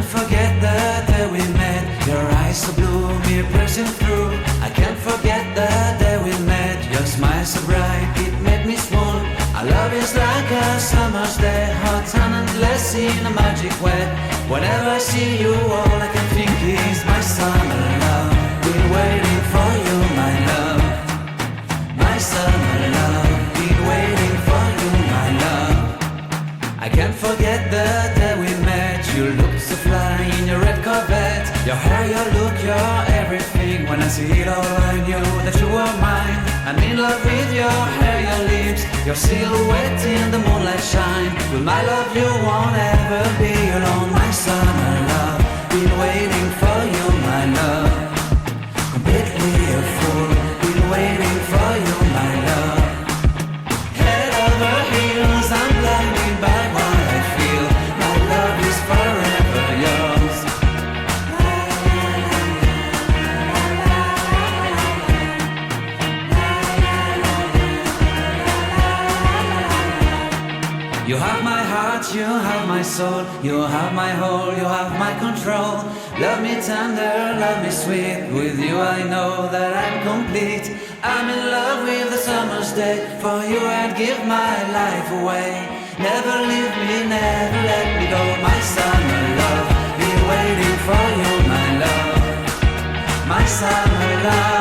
can't forget the day we met. Your eyes so blue, me piercing through. I can't forget the day we met. Your smile so bright, it made me swoon. Our love is like a summer's day, hot and endless in a magic way. Whenever I see you, all I can think is my summer love. Been waiting for you, my love. My summer love. Been waiting for you, my love. I can't forget the day we met. You looked so fly in your red Corvette. Your hair, your look, your everything. When I see it all, I knew that you were mine. I'm in love with your hair, your lips, your silhouette in the moonlight shine. With my love you won't ever be alone. My summer love, been waiting for you, my love. Completely a fool, been waiting for you, my love. Head over heels, I'm blinded by what I feel. My love is forever yours. You have my heart, you have my soul, you have my whole, you have my control. Love me tender, love me sweet. With you I know that I'm complete. I'm in love with the summer's day. For you I'd give my life away. Never leave me, never let me go. My summer love, been waiting for you, my love. My summer love.